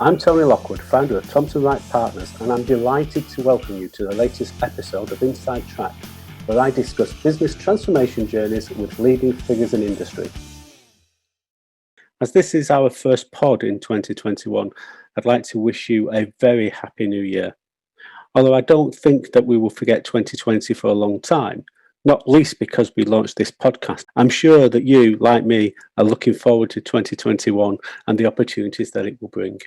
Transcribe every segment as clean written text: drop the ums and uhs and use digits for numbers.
I'm Tony Lockwood, founder of Thompson Wright Partners, and I'm delighted to welcome you to the latest episode of Inside Track, where I discuss business transformation journeys with leading figures in industry. As this is our first pod in 2021, I'd like to wish you a very happy new year. Although I don't think that we will forget 2020 for a long time, not least because we launched this podcast. I'm sure that you, like me, are looking forward to 2021 and the opportunities that it will bring.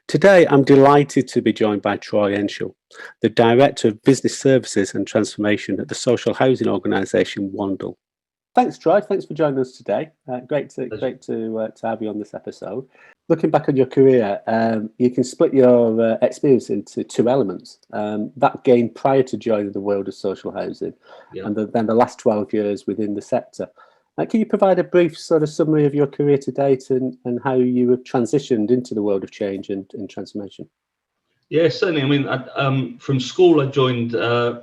Today, I'm delighted to be joined by Troy Henshall, the Director of Business Services and Transformation at the social housing organisation Wandle. Thanks, Troy. Thanks for joining us today. Great to have you on this episode. Looking back on your career, you can split your experience into two elements. That gained prior to joining the world of social housing, and then the last 12 years within the sector. Can you provide a brief sort of summary of your career to date and how you have transitioned into the world of change and transformation? Yeah, certainly. I mean, from school, I joined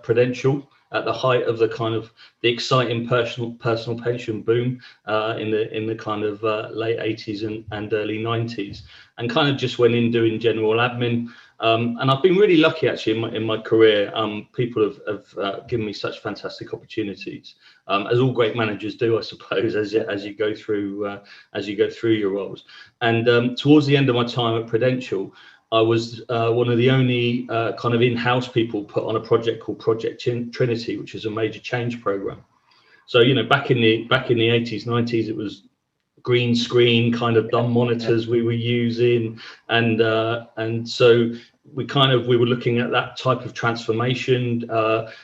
Prudential at the height of the exciting personal pension boom in the kind of late 80s and early 90s, and kind of just went in doing general admin. And I've been really lucky actually in my career. People have given me such fantastic opportunities, as all great managers do, I suppose, as you go through your roles. And towards the end of my time at Prudential, I was one of the only kind of in-house people put on a project called Project Trinity, which is a major change program. So back in the 80s, 90s, it was green screen kind of dumb monitors we were using, and so we were looking at that type of transformation.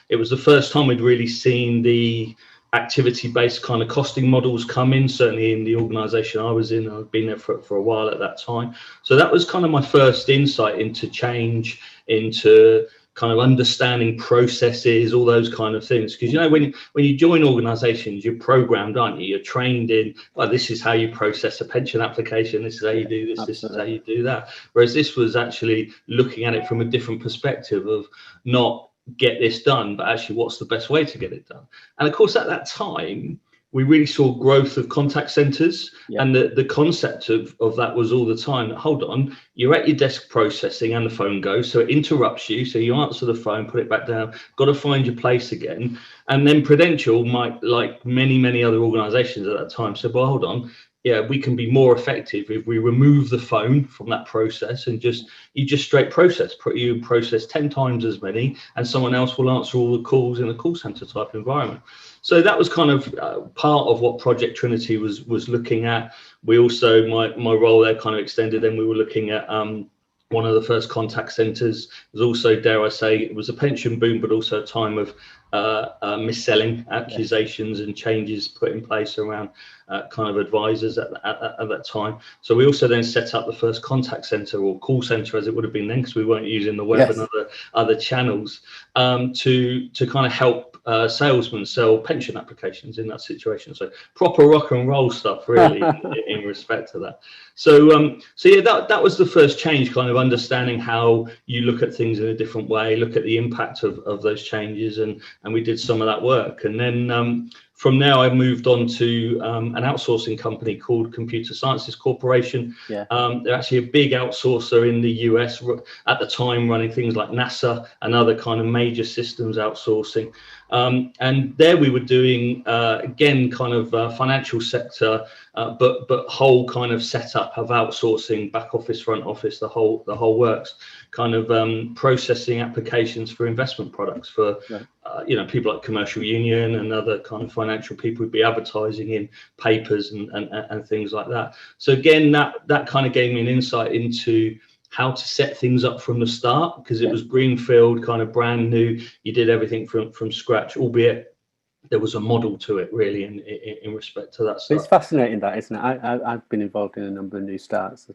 It was the first time we'd really seen the activity-based kind of costing models come in, certainly in the organization I was in. I've been there for a while at that time. So that was kind of my first insight into change, into kind of understanding processes, all those kind of things. Because when you join organizations, you're programmed, aren't you? You're trained in, well, this is how you process a pension application, this is how you do this, Absolutely. This is how you do that. Whereas this was actually looking at it from a different perspective of not get this done, but actually what's the best way to get it done. And of course, at that time, we really saw growth of contact centers, and the concept of that was all the time, hold on, you're at your desk processing and the phone goes, so it interrupts you, so you answer the phone, put it back down, got to find your place again. And then Prudential might, like many other organizations at that time, said, well, hold on, we can be more effective if we remove the phone from that process and you just straight process. You process 10 times as many, and someone else will answer all the calls in a call center type environment. So that was kind of part of what Project Trinity was looking at. We also, my role there kind of extended, and we were looking at one of the first contact centers. It was also, dare I say, it was a pension boom, but also a time of mis-selling accusations and changes put in place around kind of advisors at that time. So we also then set up the first contact center, or call center as it would have been then, because we weren't using the web and other channels, to kind of help salesmen sell pension applications in that situation. So proper rock and roll stuff, really, in respect to that. So that was the first change, kind of understanding how you look at things in a different way, look at the impact of those changes, and we did some of that work. And then from there, I moved on to an outsourcing company called Computer Sciences Corporation. They're actually a big outsourcer in the US at the time, running things like NASA and other kind of major systems outsourcing. And there we were doing, again, kind of financial sector, but whole kind of setup of outsourcing, back office, front office, the whole works, kind of processing applications for investment products for, people like Commercial Union and other kind of financial people would be advertising in papers and things like that. So again, that kind of gave me an insight into how to set things up from the start, because it was greenfield, kind of brand new. You did everything from scratch, albeit there was a model to it, really, in respect to that stuff. It's fascinating, that, isn't it? I've been involved in a number of new starts.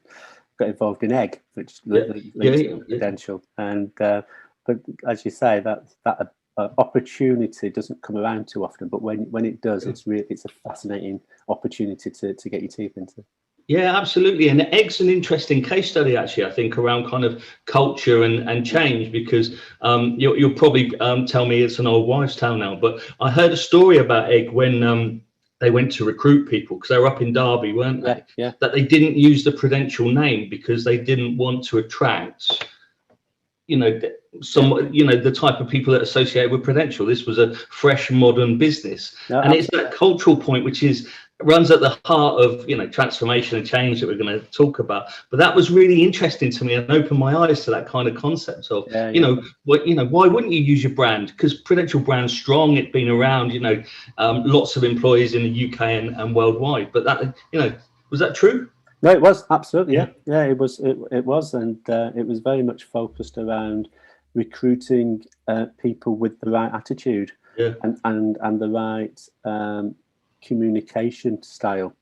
Got involved in Egg, which linked to Prudential, and but as you say, that opportunity doesn't come around too often. But when it does, it's a fascinating opportunity to get your teeth into. Yeah, absolutely. And Egg's an interesting case study, actually, I think, around kind of culture and change, because you'll probably tell me it's an old wives' tale now, but I heard a story about Egg when they went to recruit people because they were up in Derby, weren't they? Yeah. That they didn't use the Prudential name because they didn't want to attract, the type of people that associate with Prudential. This was a fresh, modern business, and it's that cultural point which runs at the heart of transformation and change that we're going to talk about. But that was really interesting to me and opened my eyes to that kind of concept of why wouldn't you use your brand? Because Prudential brand's strong, it's been around, lots of employees in the UK and worldwide. But that was that true? No, it was absolutely, yeah. It was, and it was very much focused around recruiting people with the right attitude, and the right communication style,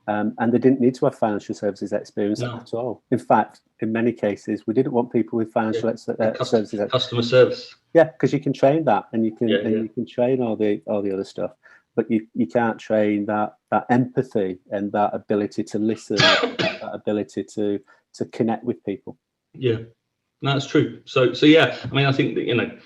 and they didn't need to have financial services experience at all. In fact, in many cases, we didn't want people with financial services, customer service. Yeah, because you can train that, and you can train all the other stuff. But you can't train that empathy and that ability to listen, that ability to connect with people. Yeah, no, that's true. So yeah, I mean, I think that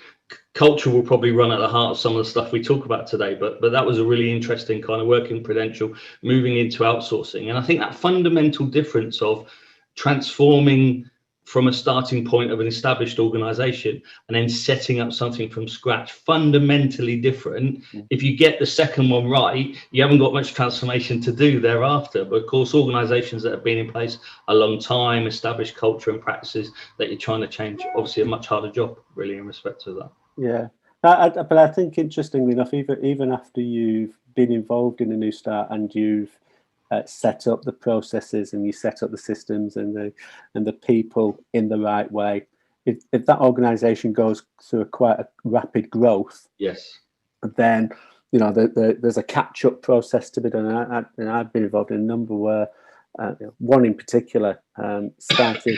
culture will probably run at the heart of some of the stuff we talk about today. But that was a really interesting kind of work in Prudential, moving into outsourcing, and I think that fundamental difference of transforming from a starting point of an established organization and then setting up something from scratch, fundamentally different. If you get the second one right, you haven't got much transformation to do thereafter. But of course, organizations that have been in place a long time, established culture and practices that you're trying to change, obviously a much harder job, really, in respect to that. Yeah, but I think, interestingly enough, even after you've been involved in a new start and you've set up the processes and you set up the systems and the people in the right way, if that organization goes through quite a rapid growth, then there's a catch-up process to be done. I've been involved in a number where one in particular started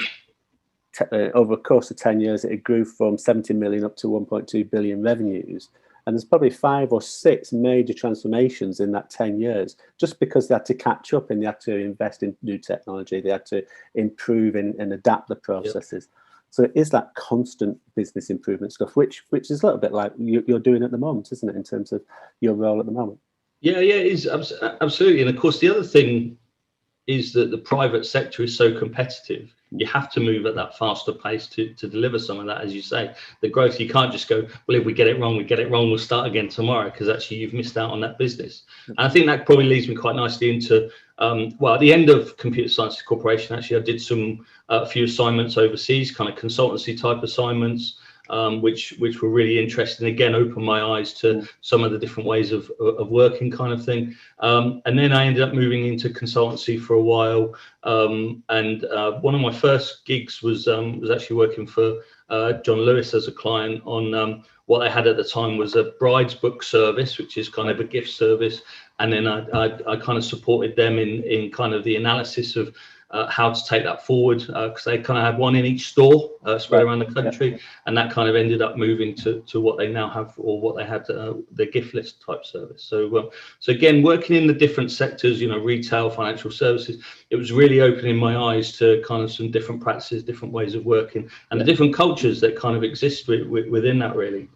over a course of 10 years. It grew from 70 million up to 1.2 billion revenues. And there's probably 5 or 6 major transformations in that 10 years, just because they had to catch up and they had to invest in new technology. They had to improve and adapt the processes. So it is that constant business improvement stuff, which is a little bit like you're doing at the moment, isn't it, in terms of your role at the moment? Yeah, it is, absolutely. And of course, the other thing is that the private sector is so competitive. You have to move at that faster pace to deliver some of that, as you say. The growth, you can't just go, well, if we get it wrong, we'll start again tomorrow, because actually you've missed out on that business. And I think that probably leads me quite nicely into, at the end of Computer Sciences Corporation, actually, I did a few assignments overseas, kind of consultancy type assignments, which were really interesting. Again, opened my eyes to some of the different ways of working, kind of thing. And then I ended up moving into consultancy for a while. And one of my first gigs was actually working for John Lewis as a client on what they had at the time was a bride's book service, which is kind of a gift service. And then I kind of supported them in kind of the analysis of how to take that forward, because they kind of had one in each store spread around the country, and that kind of ended up moving to what they now have, or what they had, the gift list type service. So again, working in the different sectors, retail, financial services, it was really opening my eyes to kind of some different practices, different ways of working, and the different cultures that kind of exist within that, really.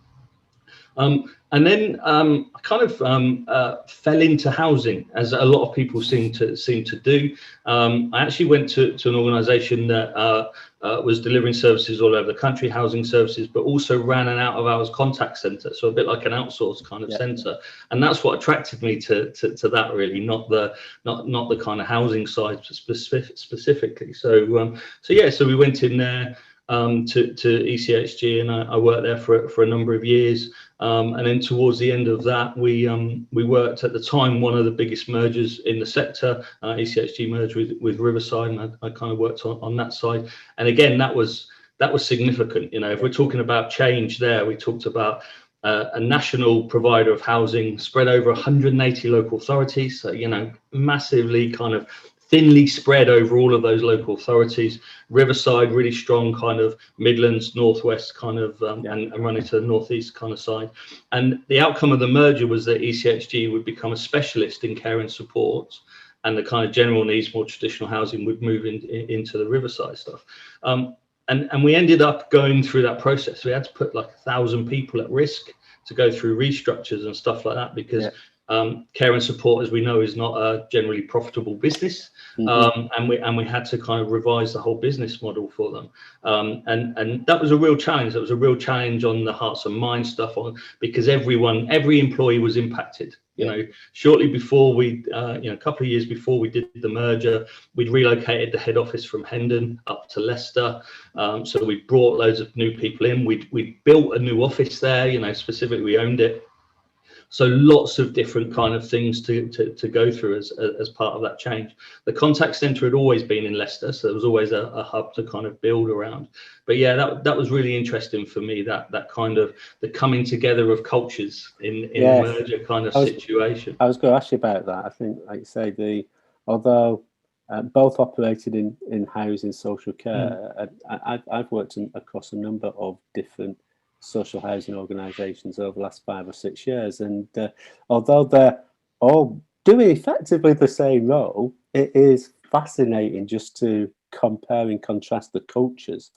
And then I kind of fell into housing, as a lot of people seem to do. I actually went to an organisation that was delivering services all over the country, housing services, but also ran an out-of-hours contact centre, so a bit like an outsourced kind of centre. And that's what attracted me to that, really, not the kind of housing side specifically. So we went in there to ECHG, and I worked there for a number of years. And then towards the end of that, we worked at the time one of the biggest mergers in the sector. ECHG merged with Riverside, and I kind of worked on that side. And again, that was significant. If we're talking about change there, we talked about a national provider of housing spread over 180 local authorities. So massively kind of thinly spread over all of those local authorities. Riverside, really strong kind of Midlands, Northwest kind of, and running to the Northeast kind of side. And the outcome of the merger was that ECHG would become a specialist in care and support, and the kind of general needs, more traditional housing, would move into the Riverside stuff. And we ended up going through that process. We had to put like 1,000 people at risk to go through restructures and stuff like that, because Care and support, as we know, is not a generally profitable business, and we had to kind of revise the whole business model for them, and that was a real challenge. That was a real challenge on the hearts and minds stuff, because every employee was impacted. You know, shortly before we, a couple of years before we did the merger, we'd relocated the head office from Hendon up to Leicester. So we brought loads of new people in. We built a new office there. You know, specifically we owned it. So lots of different kind of things to go through as part of that change. The contact centre had always been in Leicester, so there was always a hub to kind of build around. But yeah, that was really interesting for me, that kind of the coming together of cultures in a merger kind of situation. I was going to ask you about that. I think, like you say, although both operated in housing, social care, I've worked across a number of different social housing organisations over the last 5 or 6 years, and although they're all doing effectively the same role, it is fascinating just to compare and contrast the cultures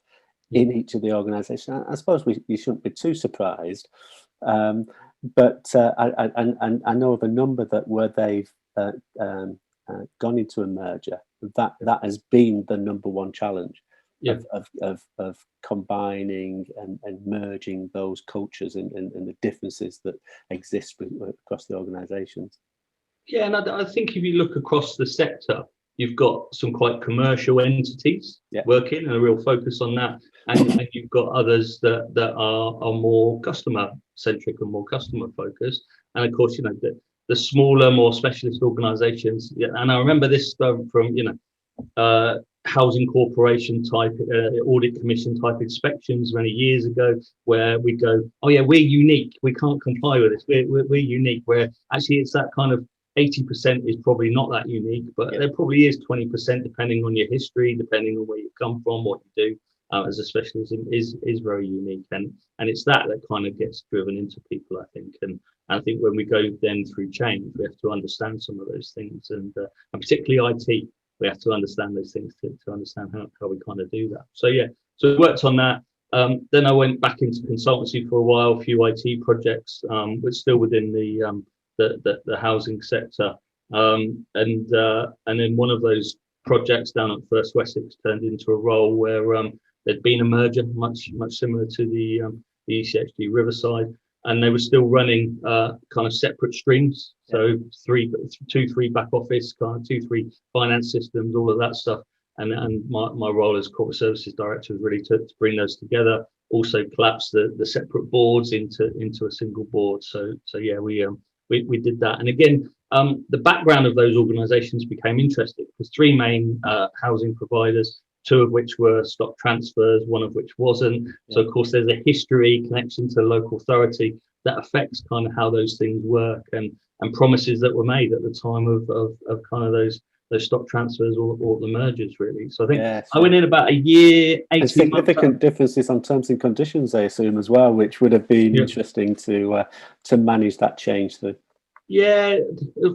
in each of the organisations. I suppose we shouldn't be too surprised, but I know of a number that where they've gone into a merger, that has been the number one challenge. Of combining and merging those cultures and the differences that exist across the organisations. Yeah, and I think if you look across the sector, you've got some quite commercial entities working and a real focus on that, and you've got others that are more customer centric and more customer focused, and of course, you know, the smaller, more specialist organisations. And I remember this from housing corporation type audit commission type inspections many years ago, where we go, oh yeah, we're unique, we can't comply with this, we're unique, where actually it's that kind of 80% is probably not that unique, but there probably is 20%, depending on your history, depending on where you come from, what you do as a specialism is very unique, and it's that kind of gets driven into people, I think. And I think when we go then through change, we have to understand some of those things, and particularly IT, we have to understand those things to understand how we kind of do that. So yeah, so I worked on that. Then I went back into consultancy for a while, a few IT projects, which still within the housing sector. And then one of those projects down at First Wessex turned into a role where there'd been a merger, much similar to the ECHG Riverside, and they were still running kind of separate streams. So 3 back office, kind of 2-3 finance systems, all of that stuff. And my role as corporate services director was really to bring those together. Also collapse the separate boards into a single board. So yeah, we did that. And again, the background of those organisations became interesting, because 3 main housing providers, 2 of which were stock transfers, 1 of which wasn't. So of course there's a history connection to local authority that affects kind of how those things work, and promises that were made at the time of kind of those stock transfers or the mergers, really. So I think I went in about a year, 18 months. Significant differences on terms and conditions, I assume, as well, which would have been interesting to manage that change through. Yeah,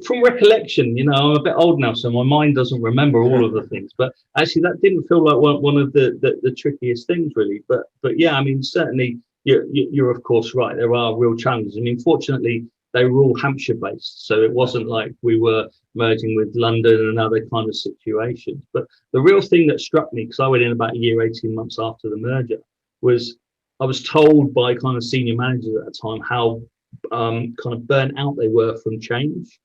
from recollection, you know, I'm a bit old now, so my mind doesn't remember all of the things. But actually, that didn't feel like one of the trickiest things, really. But yeah, I mean, certainly you're of course right. There are real challenges. I mean, fortunately, they were all Hampshire based, so it wasn't like we were merging with London and other kind of situations. But the real thing that struck me, because I went in about a year, 18 months after the merger, was I was told by kind of senior managers at the time how kind of burnt out they were from change.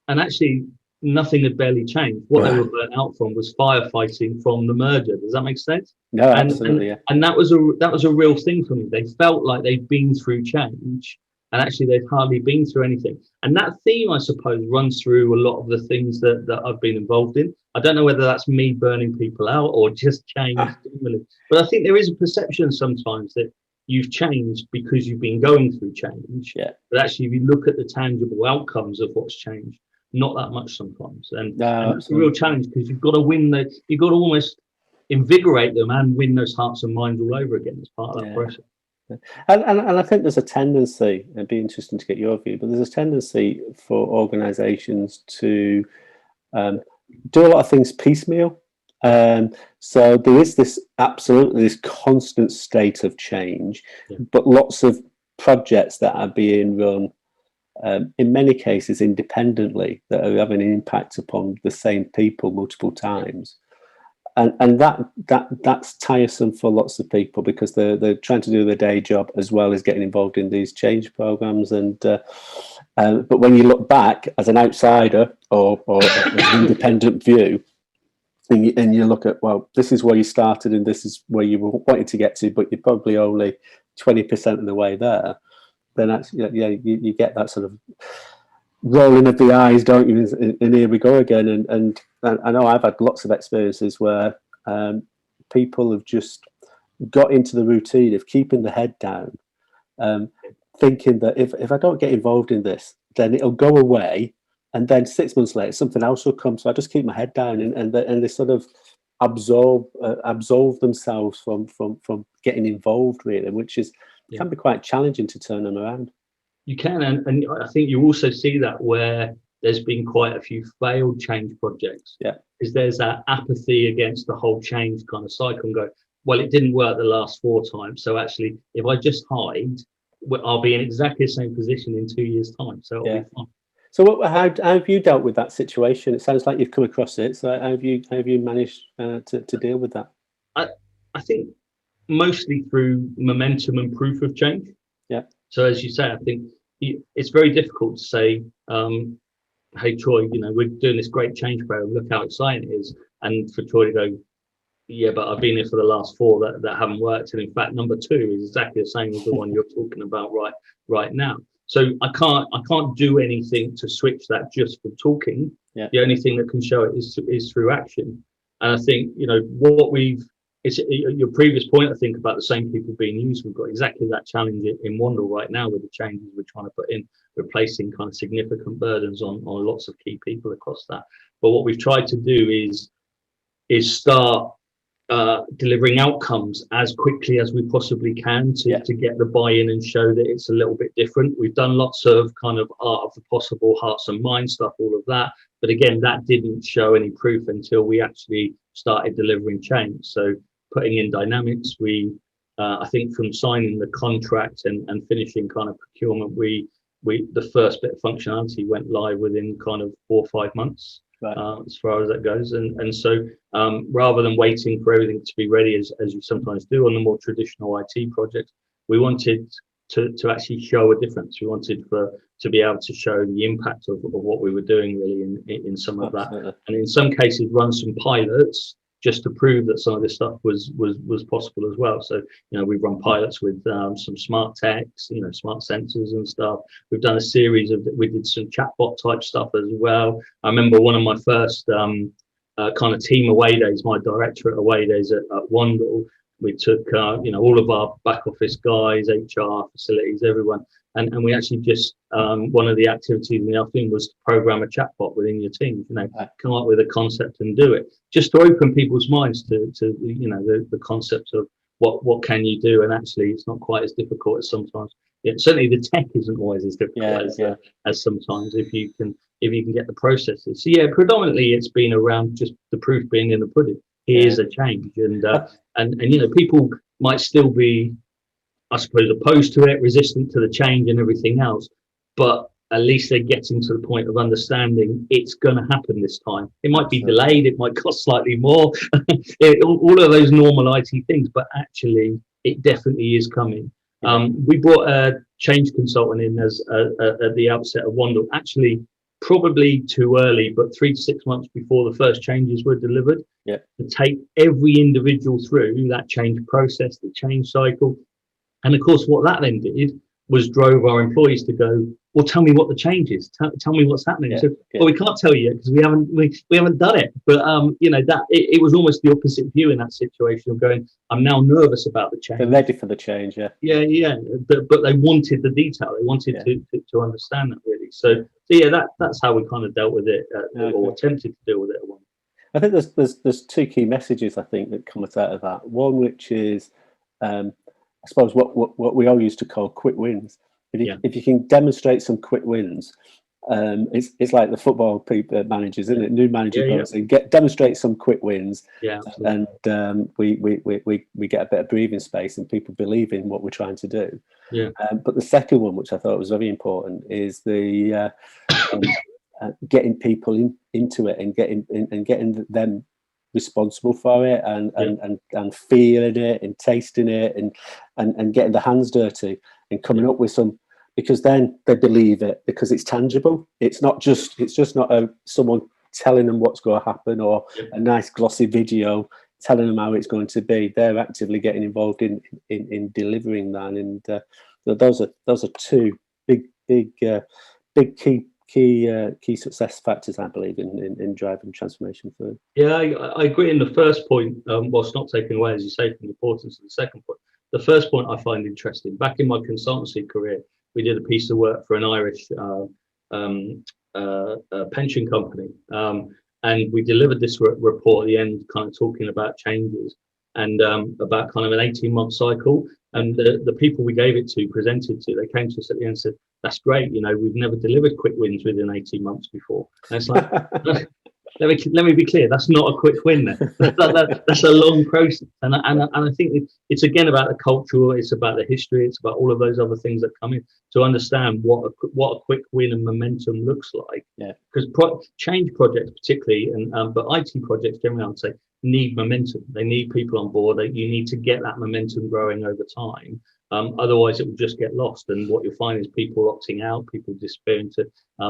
And actually nothing had barely changed. What they were burnt out from was firefighting from the merger. Does that make sense? No, absolutely. And that was a real thing for me. They felt like they'd been through change, and actually they've hardly been through anything. And that theme, I suppose, runs through a lot of the things that I've been involved in. I don't know whether that's me burning people out or just change generally, but I think there is a perception sometimes that you've changed because you've been going through change. But actually, if you look at the tangible outcomes of what's changed, not that much sometimes. And that's a real challenge, because you've got to you've got to almost invigorate them and win those hearts and minds all over again as part of that process. And I think there's a tendency, it'd be interesting to get your view, but there's a tendency for organisations to do a lot of things piecemeal. So there is this constant state of change, but lots of projects that are being run in many cases independently, that are having an impact upon the same people multiple times. And that's tiresome for lots of people, because they're trying to do their day job as well as getting involved in these change programs. But when you look back as an outsider or an independent view, and you look at, well, this is where you started and this is where you were wanting to get to, but you're probably only 20% of the way there, then that's, you get that sort of rolling of the eyes, don't you? And here we go again. And I know I've had lots of experiences where people have just got into the routine of keeping the head down, thinking that if I don't get involved in this, then it'll go away, and then 6 months later something else will come. So I just keep my head down, and they sort of absolve themselves from getting involved, really, which can be quite challenging to turn them around. You can, and I think you also see that where there's been quite a few failed change projects. Yeah, because there's that apathy against the whole change kind of cycle, and go, well, it didn't work the last 4 times, so actually if I just hide, I'll be in exactly the same position in 2 years' time, so it'll be fine. So how have you dealt with that situation? It sounds like you've come across it. So how have you managed to deal with that? I think mostly through momentum and proof of change. Yeah. So as you say, I think it's very difficult to say, hey, Troy, we're doing this great change program, look how exciting it is. And for Troy to go, yeah, but I've been here for the last 4 that haven't worked. And in fact, number 2 is exactly the same as the one you're talking about right now. So I can't do anything to switch that just from talking. Yeah. The only thing that can show it is through action. And I think, it's your previous point, I think, about the same people being used. We've got exactly that challenge in Wandle right now with the changes we're trying to put in, replacing kind of significant burdens on lots of key people across that. But what we've tried to do is start delivering outcomes as quickly as we possibly can to get the buy-in and show that it's a little bit different. We've done lots of kind of art of the possible, hearts and minds stuff, all of that. But again, that didn't show any proof until we actually started delivering change. So putting in dynamics, I think from signing the contract and finishing kind of procurement, the first bit of functionality went live within kind of 4 or 5 months. Right. As far as that goes, and so rather than waiting for everything to be ready, as you sometimes do on the more traditional IT projects, we wanted to actually show a difference. We wanted to be able to show the impact of what we were doing really in some of that, and in some cases run some pilots just to prove that some of this stuff was possible as well. So we've run pilots with some smart techs, smart sensors and stuff. We've done a series we did some chatbot type stuff as well. I remember one of my first kind of team away days, my directorate away days at Wandle. We took all of our back office guys, HR, facilities, everyone, and we actually just one of the activities in the afternoon was to program a chatbot within your team. Come up with a concept and do it, just to open people's minds to the concept of what can you do, and actually it's not quite as difficult as sometimes. Certainly the tech isn't always as difficult as sometimes if you can get the processes. So predominantly it's been around just the proof being in the pudding. Here's a change, and people might still be, I suppose, opposed to it, resistant to the change and everything else, but at least they're getting to the point of understanding it's going to happen this time. It might be delayed, it might cost slightly more, all of those normal IT things, but actually it definitely is coming. We brought a change consultant in as at the outset of Wandle, actually probably too early, but 3 to 6 months before the first changes were delivered, to take every individual through that change process, the change cycle. And of course, what that then did was drove our employees to go, well, tell me what the change is. Tell me what's happening. Well, we can't tell you yet because we haven't done it. But it was almost the opposite view in that situation of going, I'm now nervous about the change. They're ready for the change, yeah. But they wanted the detail. They wanted to understand that really. So that's how we kind of dealt with it, or attempted to deal with it. I think there's 2 key messages I think that come out of that. One, which is I suppose what we all used to call quick wins. If you can demonstrate some quick wins, It's like the football people managers, isn't it? New manager goes in, demonstrate some quick wins, absolutely. and we get a bit of breathing space, and people believe in what we're trying to do. But the second one, which I thought was very important, is the getting people into it and getting them responsible for it, and feeling it and tasting it, and getting their hands dirty and coming up with some. Because then they believe it, because it's tangible. It's just not someone telling them what's going to happen, or a nice glossy video telling them how it's going to be. They're actively getting involved in delivering that, and those are two big key success factors, I believe, in driving transformation through. Yeah, I agree in the first point, whilst not taking away, as you say, from the importance of the second point. The first point I find interesting. Back in my consultancy career, we did a piece of work for an Irish pension company, and we delivered this report at the end, kind of talking about changes and about kind of an 18-month cycle. And the people we gave it to, presented to, they came to us at the end and said, "That's great, we've never delivered quick wins within 18 months before." And it's like, let me be clear, that's not a quick win there. That's a long process. And I think it's again about the culture, it's about the history, it's about all of those other things that come in to understand what a quick win and momentum looks like. Because change projects particularly, but IT projects generally, I would say, need momentum. They need people on board. You need to get that momentum growing over time. Otherwise, it will just get lost. And what you'll find is people opting out, people despairing to,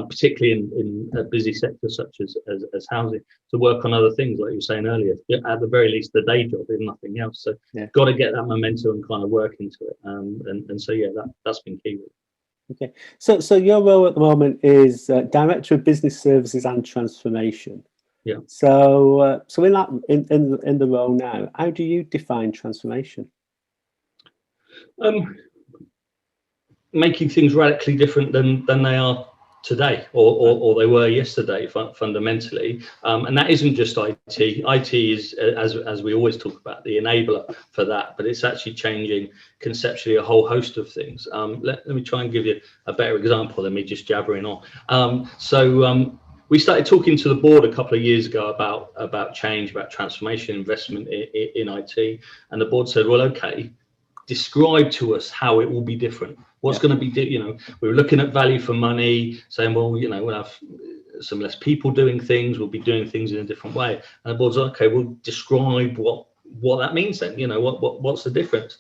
particularly in a busy sector such as housing, to work on other things, like you were saying earlier. At the very least, the day job, if nothing else. So, got to get that momentum and kind of work into it. And so, that's been key. Okay. So your role at the moment is Director of Business Services and Transformation. Yeah. So in the role now, how do you define transformation? Making things radically different than they are today, or they were yesterday, fundamentally. And that isn't just IT. IT is, as we always talk about, the enabler for that, but it's actually changing conceptually a whole host of things. Let me try and give you a better example than me just jabbering on. We started talking to the board a couple of years ago about change, about transformation, investment in IT, and the board said, "Well, okay, describe to us how it will be different. What's going to be, we were looking at value for money, saying, well, we'll have some less people doing things, we'll be doing things in a different way." And the board's like, "Okay, we'll describe what that means then, what's the difference?"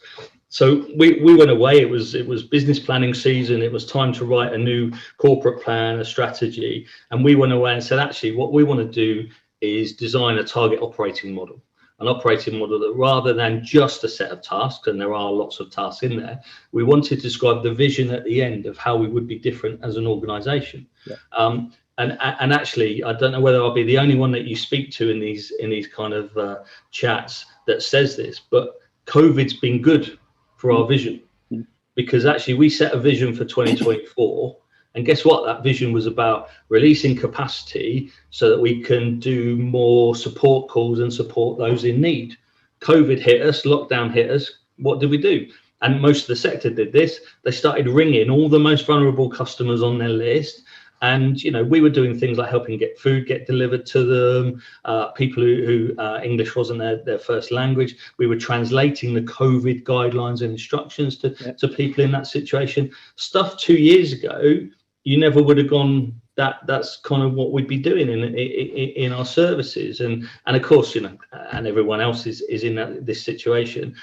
So we went away. It was business planning season. It was time to write a new corporate plan, a strategy. And we went away and said, actually, what we want to do is design a target operating model. An operating model that, rather than just a set of tasks, and there are lots of tasks in there, we wanted to describe the vision at the end of how we would be different as an organization. And actually, I don't know whether I'll be the only one that you speak to in these kind of chats that says this, but COVID's been good for our vision, because actually we set a vision for 2024. And guess what? That vision was about releasing capacity so that we can do more support calls and support those in need. COVID hit us, lockdown hit us. What did we do? And most of the sector did this. They started ringing all the most vulnerable customers on their list. And, we were doing things like helping get food get delivered to them, people who English wasn't their first language. We were translating the COVID guidelines and instructions to people in that situation. Stuff 2 years ago, you never would have gone, that's kind of what we'd be doing in our services. And of course, and everyone else is in this situation.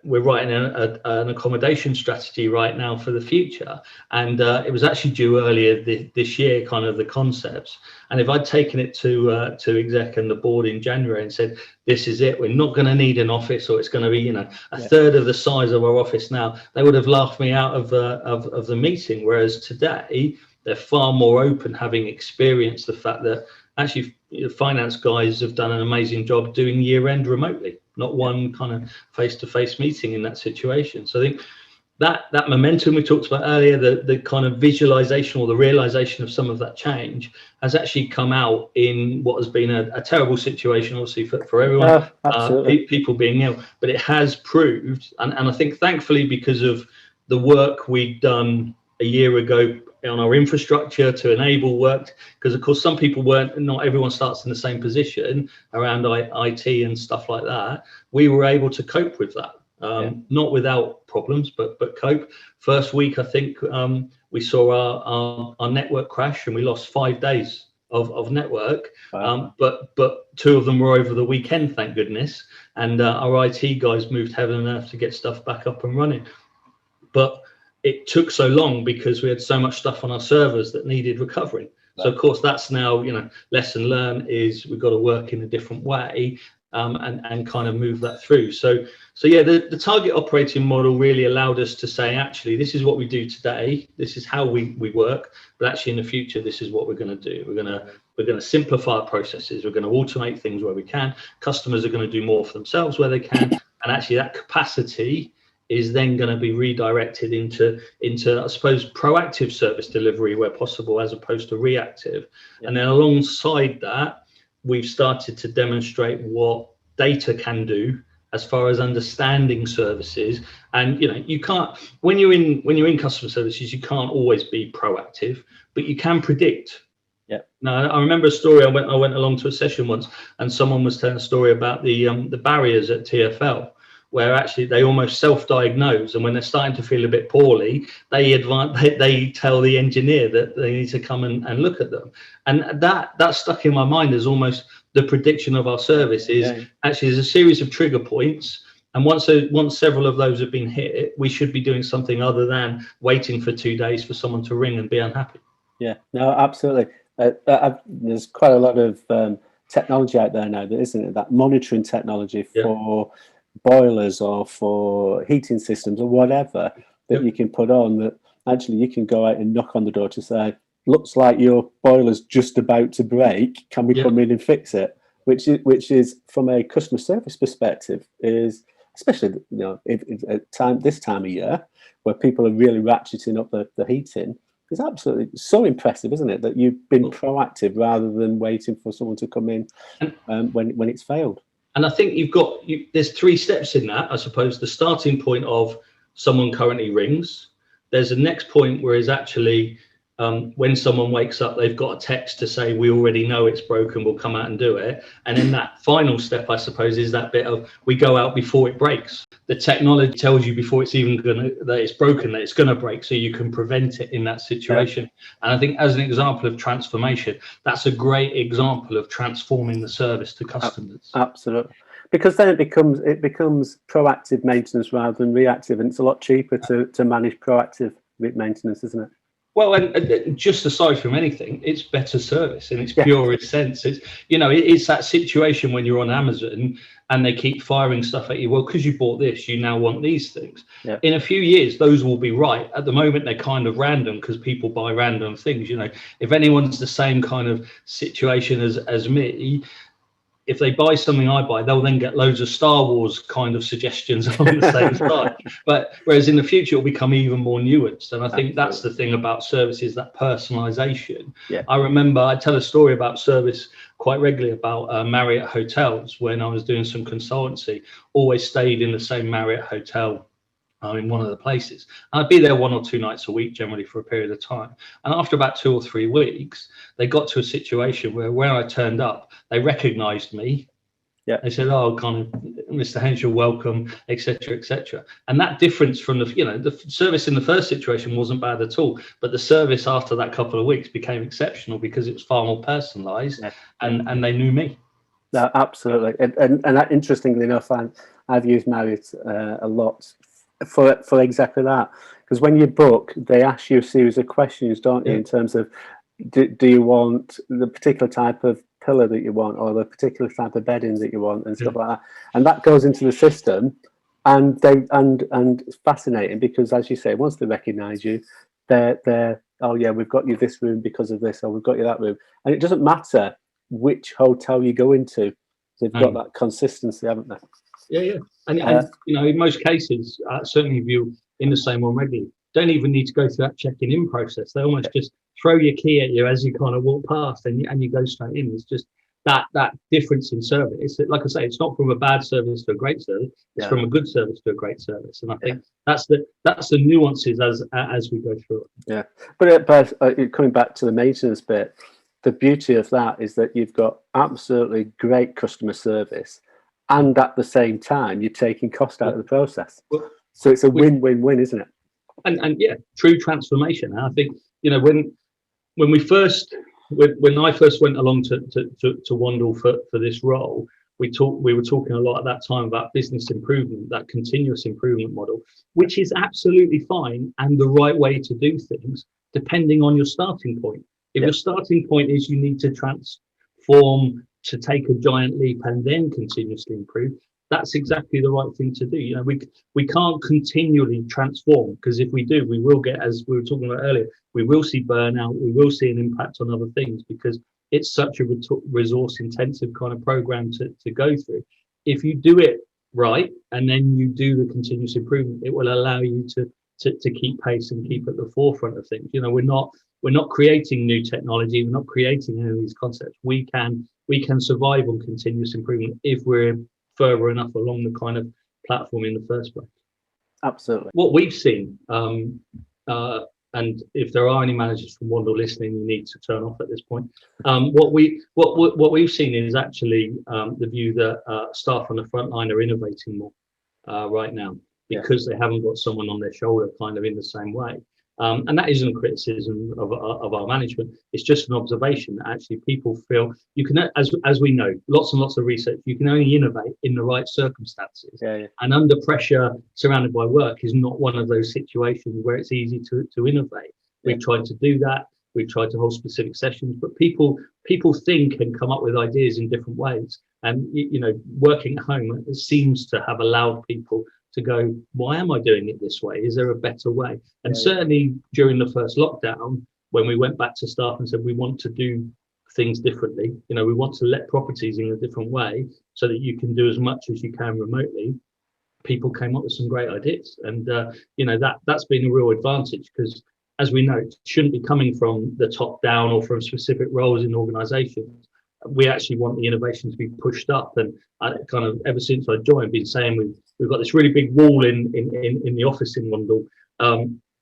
We're writing an accommodation strategy right now for the future, and it was actually due earlier this year, kind of the concepts. And if I'd taken it to exec and the board in January and said, "This is it, we're not going to need an office, or it's going to be a third of the size of our office now," they would have laughed me out of the meeting. Whereas today they're far more open, having experienced the fact that actually finance guys have done an amazing job doing year end remotely, not one kind of face-to-face meeting in that situation. So I think that momentum we talked about earlier, the kind of visualization or the realization of some of that change, has actually come out in what has been a terrible situation, obviously, for everyone, people being ill. But it has proved, and I think thankfully, because of the work we've done a year ago on our infrastructure to enable work, because of course some people weren't, not everyone starts in the same position around IT and stuff like that. We were able to cope with that, not without problems, but cope. First week, I think we saw our network crash and we lost 5 days of network. Wow. But 2 of them were over the weekend, thank goodness, and our IT guys moved heaven and earth to get stuff back up and running. But it took so long because we had so much stuff on our servers that needed recovering. So of course that's now, lesson learned is we've got to work in a different way, and kind of move that through. So yeah, the target operating model really allowed us to say, actually, this is what we do today. This is how we work. But actually, in the future, this is what we're going to do. We're going to simplify our processes. We're going to automate things where we can. Customers are going to do more for themselves where they can. And actually, that capacity is then going to be redirected into I suppose proactive service delivery where possible, as opposed to reactive. And then alongside that, we've started to demonstrate what data can do as far as understanding services. And you can't, when you're in customer services, you can't always be proactive, but you can predict. Now, I remember a story. I went along to a session once, and someone was telling a story about the barriers at TfL, where actually they almost self-diagnose, and when they're starting to feel a bit poorly, they tell the engineer that they need to come and look at them. And that stuck in my mind as almost the prediction of our service is actually there's a series of trigger points, and once several of those have been hit, we should be doing something other than waiting for 2 days for someone to ring and be unhappy. Yeah, no, absolutely. There's quite a lot of technology out there now, isn't it? That monitoring technology for boilers or for heating systems or whatever that you can put on, that actually you can go out and knock on the door to say, looks like your boiler's just about to break, can we come in and fix it? Which is from a customer service perspective, is especially this time of year where people are really ratcheting up the heating, is absolutely so impressive, isn't it, that you've been proactive rather than waiting for someone to come in when it's failed. And I think there's 3 steps in that. I suppose the starting point of someone currently rings. There's a next point where is actually when someone wakes up, they've got a text to say, we already know it's broken, we'll come out and do it. And then that final step, I suppose, is that bit of we go out before it breaks. The technology tells you before it's even that it's broken, that it's going to break, so you can prevent it in that situation. And I think as an example of transformation, that's a great example of transforming the service to customers. Absolutely. Because then it becomes proactive maintenance rather than reactive, and it's a lot cheaper to manage proactive maintenance, isn't it? Well, and just aside from anything, it's better service in its purest sense. It's that situation when you're on Amazon and they keep firing stuff at you. Well, because you bought this, you now want these things. In a few years, those will be right. At the moment, they're kind of random because people buy random things. If anyone's the same kind of situation as me, if they buy something I buy, they'll then get loads of Star Wars kind of suggestions on the same side. But whereas in the future, it'll become even more nuanced. And I think that's the thing about services, that personalization. I remember I tell a story about service quite regularly about Marriott hotels. When I was doing some consultancy, always stayed in the same Marriott hotel in one of the places. I'd be there 1 or 2 nights a week, generally for a period of time. And after about 2 or 3 weeks, they got to a situation where when I turned up, they recognized me. They said, "Oh, kind of, Mr. Henshall, welcome," etc., etc. And that difference from the service in the first situation wasn't bad at all, but the service after that couple of weeks became exceptional because it was far more personalized, and they knew me. No, absolutely. And interestingly enough, I've used Marriott a lot for exactly that, because when you book, they ask you a series of questions, don't you, in terms of do you want the particular type of pillar that you want, or the particular type of bedding that you want, and stuff like that, and that goes into the system. And it's fascinating because, as you say, once they recognize you, they're oh yeah, we've got you this room because of this, or we've got you that room, and it doesn't matter which hotel you go into, they've got that consistency, haven't they? And in most cases, certainly if you're in the same one regularly, don't even need to go through that checking in process. They almost just throw your key at you as you kind of walk past, and you go straight in. It's just that difference in service, like I say, it's not from a bad service to a great service, it's from a good service to a great service. And I think that's the nuances as we go through it. Yeah, but coming back to the maintenance bit, the beauty of that is that you've got absolutely great customer service, and at the same time you're taking cost out of the process. So it's a win-win-win, isn't it? And yeah, true transformation. And I think, you know, when I first went along to Wandle for this role, we were talking a lot at that time about business improvement, that continuous improvement model, which is absolutely fine and the right way to do things, depending on your starting point. If your starting point is you need to transform to take a giant leap and then continuously improve, that's exactly the right thing to do. You know, we can't continually transform, because if we do, we will get, as we were talking about earlier, we will see burnout, we will see an impact on other things, because it's such a resource intensive kind of program to go through. If you do it right and then you do the continuous improvement, it will allow you to keep pace and keep at the forefront of things. You know, we're not creating new technology, we're not creating any of these concepts. We can survive on continuous improvement if we're further enough along the kind of platform in the first place. Absolutely. What we've seen, and if there are any managers from Wandle listening, you need to turn off at this point. What we've seen is actually the view that staff on the front line are innovating more right now, because they haven't got someone on their shoulder kind of in the same way. And that isn't a criticism of our management. It's just an observation that actually people feel you can, as we know, lots and lots of research, you can only innovate in the right circumstances. And under pressure, surrounded by work, is not one of those situations where it's easy to innovate. We've tried to do that. We've tried to hold specific sessions, but people think and come up with ideas in different ways. And you know, working at home seems to have allowed people to go, why am I doing it this way? Is there a better way? And certainly during the first lockdown, when we went back to staff and said we want to do things differently, you know, we want to let properties in a different way so that you can do as much as you can remotely, people came up with some great ideas. And you know, that's been a real advantage, because as we know, it shouldn't be coming from the top down or from specific roles in organizations. We actually want the innovation to be pushed up. And I kind of, ever since I joined, been saying we've got this really big wall in the office in Wandle.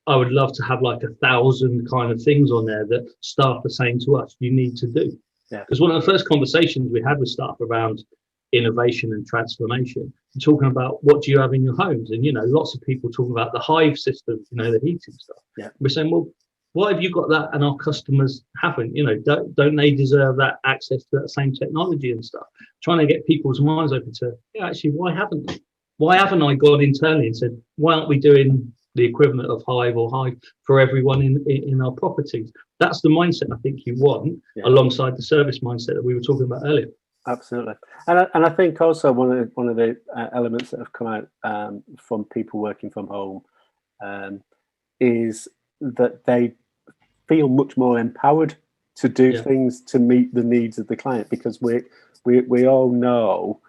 I would love to have like 1,000 kind of things on there that staff are saying to us, you need to do. Because one of the first conversations we had with staff around innovation and transformation, talking about what do you have in your homes? And, you know, lots of people talking about the Hive system, you know, the heating stuff. We're saying, well, why have you got that and our customers haven't? You know, don't they deserve that access to that same technology and stuff? Trying to get people's minds open to, actually, why haven't I gone internally and said, why aren't we doing the equivalent of Hive or Hive for everyone in our properties? That's the mindset I think you want, alongside the service mindset that we were talking about earlier. Absolutely. And I think also one of the elements that have come out from people working from home is that they feel much more empowered to do things to meet the needs of the client, because we all know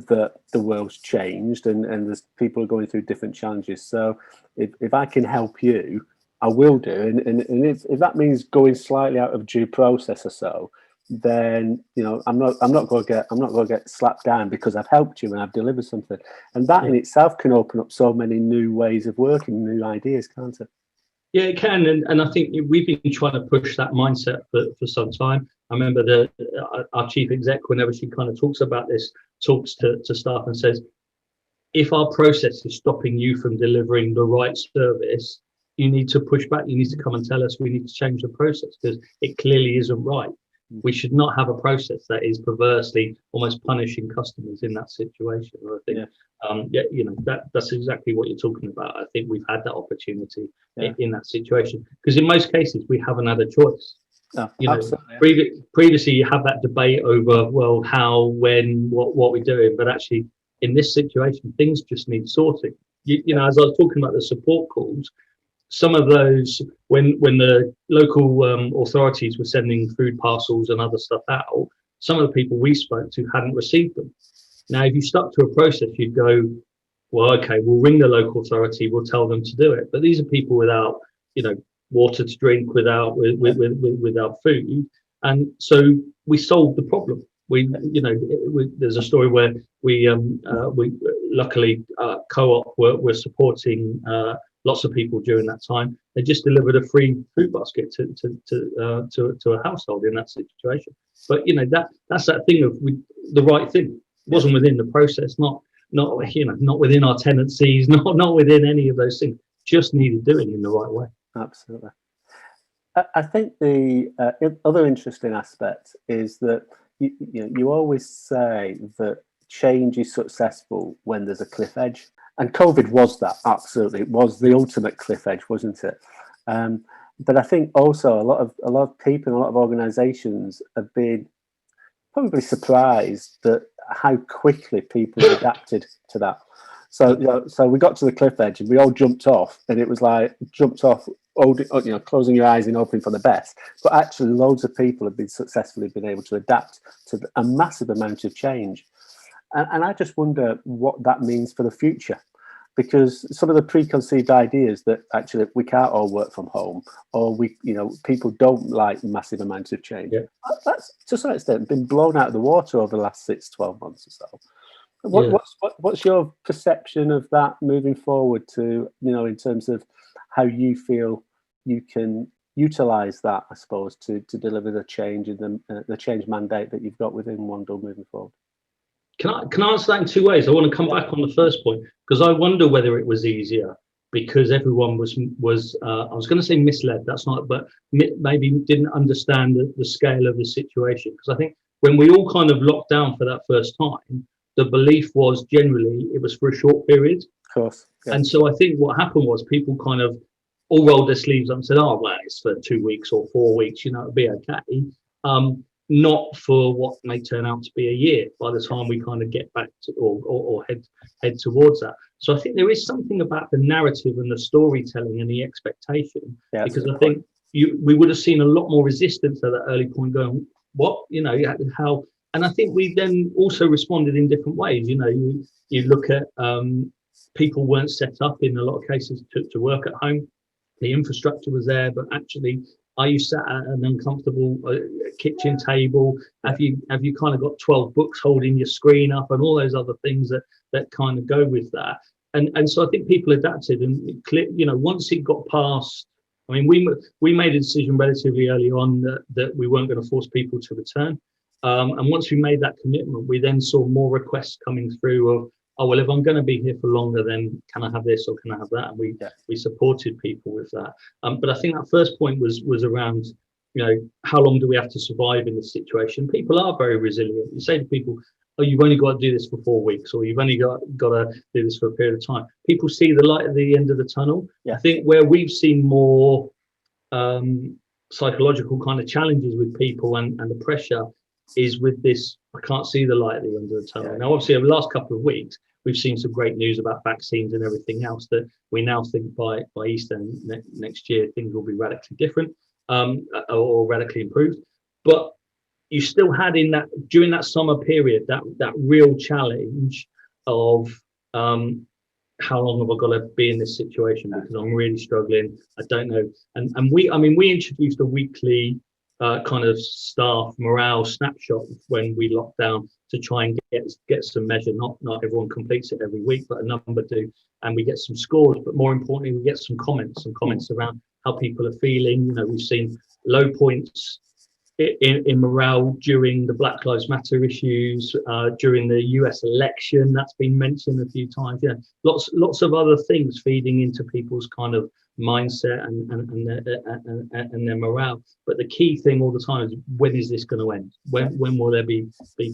that the world's changed and there's people are going through different challenges. So if I can help you, I will do. And if that means going slightly out of due process or so, then you know I'm not going to get slapped down because I've helped you and I've delivered something. And that in itself can open up so many new ways of working, new ideas, can't it? Yeah, it can, and I think we've been trying to push that mindset for some time. I remember our chief exec, whenever she kind of talks about this, talks to staff and says, if our process is stopping you from delivering the right service, you need to push back. You need to come and tell us we need to change the process, because it clearly isn't right. We should not have a process that is perversely almost punishing customers in that situation. I think, you know, that's exactly what you're talking about. I think we've had that opportunity in that situation, because in most cases we haven't had a choice. You know, previously you have that debate over, well, how, when, what we're doing, but actually in this situation things just need sorting. You know, as I was talking about the support calls, some of those, when the local authorities were sending food parcels and other stuff out, some of the people we spoke to hadn't received them. Now, if you stuck to a process, you'd go, well, okay, we'll ring the local authority, we'll tell them to do it. But these are people without, you know, water to drink, without food. And so we solved the problem. There's a story where we luckily co-op were supporting lots of people during that time. They just delivered a free food basket to a household in that situation. But that's that thing of the right thing. It wasn't within the process, not within our tenancies, not within any of those things. Just needed doing in the right way. Absolutely. I think the other interesting aspect is that you always say that change is successful when there's a cliff edge, and COVID was that. Absolutely, it was the ultimate cliff edge, wasn't it? But I think also a lot of people, a lot of organisations have been probably surprised that how quickly people adapted to that. So we got to the cliff edge and we all jumped off, and it was like jumped off, closing your eyes and hoping for the best. But actually, loads of people have been able to adapt to a massive amount of change, and I just wonder what that means for the future, because some of the preconceived ideas that actually we can't all work from home, or people don't like massive amounts of change. Yeah. That's to some extent been blown out of the water over the last 6-12 months or so. What's your perception of that moving forward to, in terms of how you feel you can utilise that, I suppose, to deliver the change and the change mandate that you've got within Wandle moving forward? Can I answer that in two ways? I want to come back on the first point, because I wonder whether it was easier because everyone was I was going to say misled. That's not, but maybe didn't understand the scale of the situation. Because I think when we all kind of locked down for that first time, the belief was generally it was for a short period. Of course. Yeah. And so I think what happened was people kind of all rolled their sleeves up and said, oh, well, it's for 2 weeks or 4 weeks, it'll be okay. Not for what may turn out to be a year by the time we kind of get back to or head towards that. So I think there is something about the narrative and the storytelling and the expectation, because I think we would have seen a lot more resistance at that early point going, what, how? And I think we then also responded in different ways. You look at people weren't set up in a lot of cases to work at home. The infrastructure was there, but actually, are you sat at an uncomfortable kitchen table? Have you kind of got 12 books holding your screen up and all those other things that kind of go with that? And so I think people adapted, and once it got past, I mean, we made a decision relatively early on that we weren't going to force people to return. And once we made that commitment, we then saw more requests coming through of, oh, well, if I'm going to be here for longer, then can I have this or can I have that? And we supported people with that. But I think that first point was around, how long do we have to survive in this situation? People are very resilient. You say to people, oh, you've only got to do this for 4 weeks, or you've only got to do this for a period of time. People see the light at the end of the tunnel. Yeah. I think where we've seen more psychological kind of challenges with people and the pressure is with this, I can't see the light at the end of the tunnel. Yeah. Now, obviously, over the last couple of weeks, we've seen some great news about vaccines and everything else that we now think by Easter next year, things will be radically different or radically improved. But you still had during that summer period, that real challenge of how long have I got to be in this situation, because I'm really struggling. I don't know. And we introduced a weekly kind of staff morale snapshot when we locked down to try and get some measure. Not everyone completes it every week, but a number do, and we get some scores. But more importantly, we get some comments around how people are feeling. We've seen low points in morale during the Black Lives Matter issues, during the US election. That's been mentioned a few times. Lots of other things feeding into people's kind of mindset and their morale. But the key thing all the time is, when is this going to end? When will there be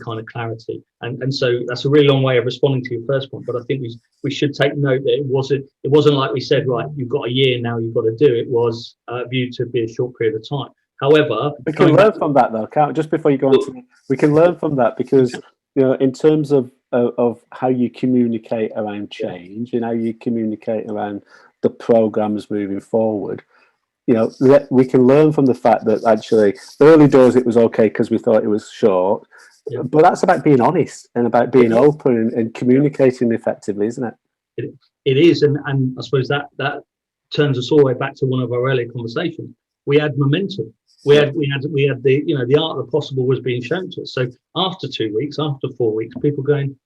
kind of clarity? And so that's a really long way of responding to your first point. But I think we should take note that it wasn't like we said, right, you've got a year now, you've got to do it. It was viewed to be a short period of time. However, we can learn from that, though. Just before you go on, we can learn from that, because in terms of how you communicate around change and how you communicate around the programs moving forward, we can learn from the fact that actually early doors it was okay because we thought it was short, but that's about being honest and about being open and communicating effectively, isn't it? It is, and I suppose that turns us all the way back to one of our earlier conversations. We had momentum. We had the, the art of the possible was being shown to us. So after 2 weeks, after 4 weeks, people going,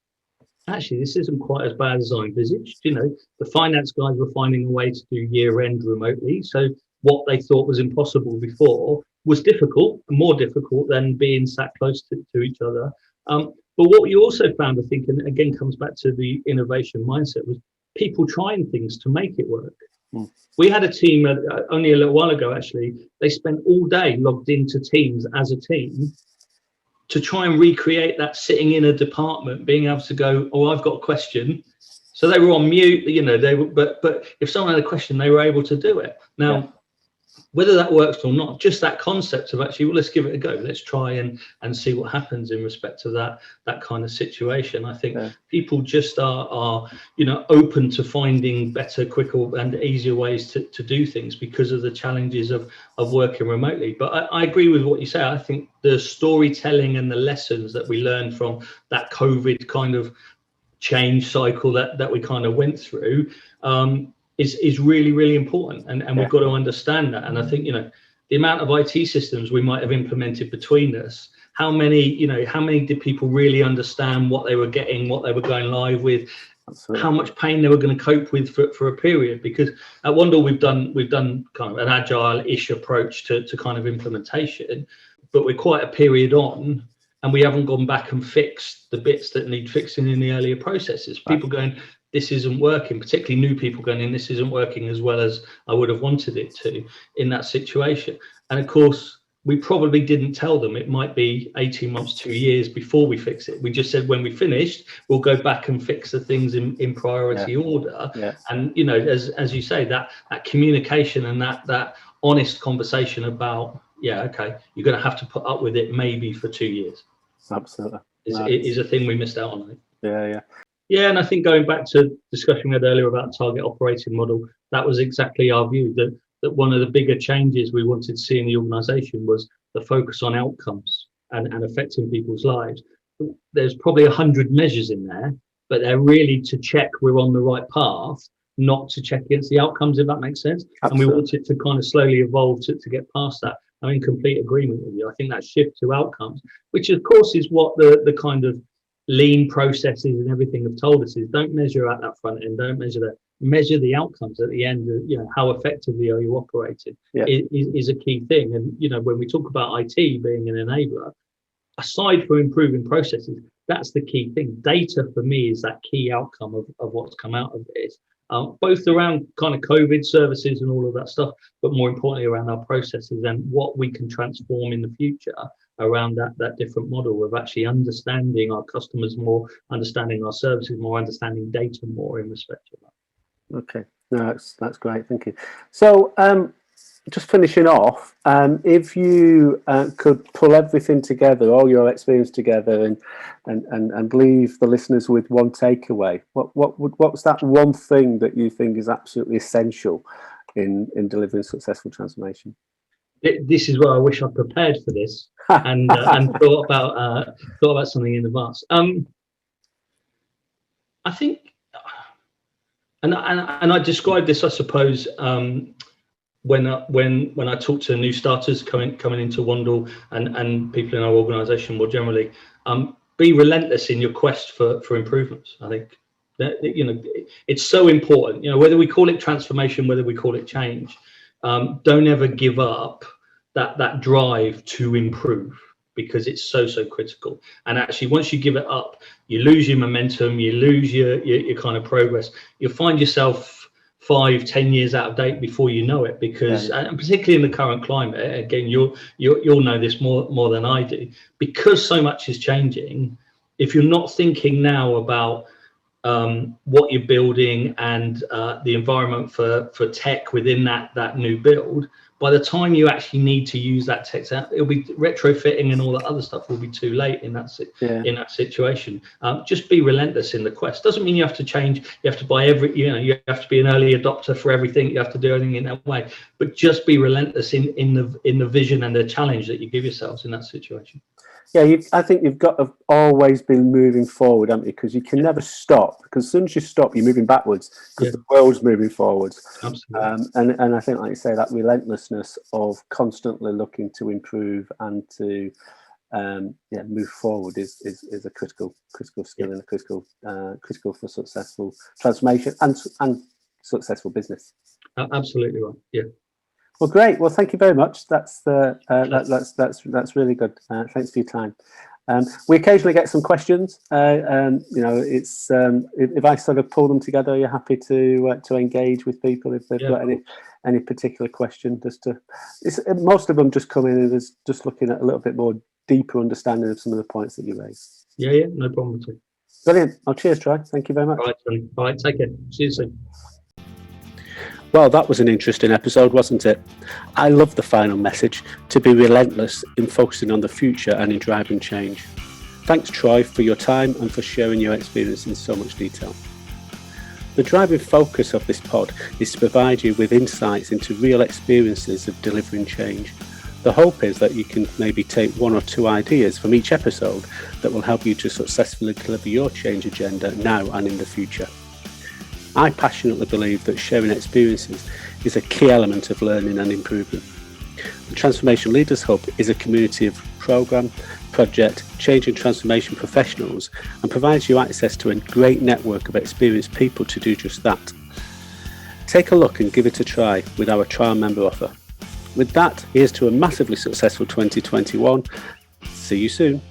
actually, this isn't quite as bad as I envisaged. The finance guys were finding a way to do year end remotely. So what they thought was impossible before was difficult, more difficult than being sat close to each other. But what you also found, I think, and again comes back to the innovation mindset, was people trying things to make it work. We had a team only a little while ago, actually. They spent all day logged into Teams as a team to try and recreate that sitting in a department, being able to go, oh, I've got a question. So they were on mute, but if someone had a question, they were able to do it. Now, whether that works or not, just that concept of actually, well, let's give it a go. Let's try and see what happens in respect to that kind of situation. I think people just are open to finding better, quicker and easier ways to do things because of the challenges of working remotely. But I agree with what you say. I think the storytelling and the lessons that we learned from that COVID kind of change cycle that we kind of went through, is really, really important, and we've got to understand that. And I think the amount of IT systems we might have implemented between us, how many did people really understand what they were getting, what they were going live with, Absolutely. How much pain they were going to cope with for a period? Because at Wandle we've done kind of an agile-ish approach to kind of implementation, but we're quite a period on, and we haven't gone back and fixed the bits that need fixing in the earlier processes. People going, this isn't working, particularly new people going in, this isn't working as well as I would have wanted it to in that situation. And of course, we probably didn't tell them it might be 18 months, 2 years before we fix it. We just said when we finished, we'll go back and fix the things in priority order. And, as you say, that communication and that honest conversation about, okay, you're going to have to put up with it maybe for 2 years. Absolutely. Is a thing we missed out on, I think. Yeah, and I think going back to discussion we had earlier about target operating model, that was exactly our view, that one of the bigger changes we wanted to see in the organisation was the focus on outcomes and affecting people's lives. There's probably 100 measures in there, but they're really to check we're on the right path, not to check against the outcomes, if that makes sense. Absolutely. And we want it to kind of slowly evolve to get past that. I'm in complete agreement with you. I think that shift to outcomes, which of course is what the kind of lean processes and everything have told us, is don't measure at that front end, don't measure the outcomes at the end. How effectively are you operating is a key thing. And when we talk about IT being an enabler, aside from improving processes, that's the key thing. Data for me is that key outcome of what's come out of this, both around kind of COVID services and all of that stuff, but more importantly around our processes and what we can transform in the future around that different model of actually understanding our customers more, understanding our services more, understanding data more in respect to that. Okay, no, that's great, thank you. So just finishing off, if you could pull everything together, all your experience together, and leave the listeners with one takeaway, what's that one thing that you think is absolutely essential in delivering successful transformation? This is where I wish I'd prepared for this and thought about something in advance. I think, and I described this, I suppose, when I talk to new starters coming into Wandle and people in our organisation more generally, be relentless in your quest for improvements. I think that it's so important. Whether we call it transformation, whether we call it change, don't ever give up that drive to improve, because it's so critical. And actually, once you give it up, you lose your momentum, you lose your kind of progress. You'll find yourself 5-10 years out of date before you know it, because and particularly in the current climate, again, you'll know this more than I do, because so much is changing. If you're not thinking now about what you're building and the environment for tech within that new build, by the time you actually need to use that tech, it'll be retrofitting and all that other stuff will be too late in that situation. Just be relentless in the quest. Doesn't mean you have to change. You have to buy you have to be an early adopter for everything. You have to do everything in that way. But just be relentless in the vision and the challenge that you give yourselves in that situation. Yeah, I think you've got to always be moving forward, haven't you? Because you can never stop. Because as soon as you stop, you're moving backwards. Because the world's moving forwards. Absolutely. And I think, like you say, that relentlessness of constantly looking to improve and to move forward is a critical skill and a critical for successful transformation and successful business. Absolutely right. Yeah. Well, great. Well, thank you very much. That's that's really good. Thanks for your time. We occasionally get some questions. It's if I sort of pull them together, are you happy to engage with people if they've got any particular question? Most of them just come in and is just looking at a little bit more deeper understanding of some of the points that you raised. Yeah, no problem at all. Brilliant. Oh, cheers, Troy. Thank you very much. All right, take care. See you soon. Well, that was an interesting episode, wasn't it? I love the final message, to be relentless in focusing on the future and in driving change. Thanks, Troy, for your time and for sharing your experience in so much detail. The driving focus of this pod is to provide you with insights into real experiences of delivering change. The hope is that you can maybe take one or two ideas from each episode that will help you to successfully deliver your change agenda now and in the future. I passionately believe that sharing experiences is a key element of learning and improvement. The Transformation Leaders Hub is a community of programme, project, change and transformation professionals and provides you access to a great network of experienced people to do just that. Take a look and give it a try with our trial member offer. With that, here's to a massively successful 2021. See you soon.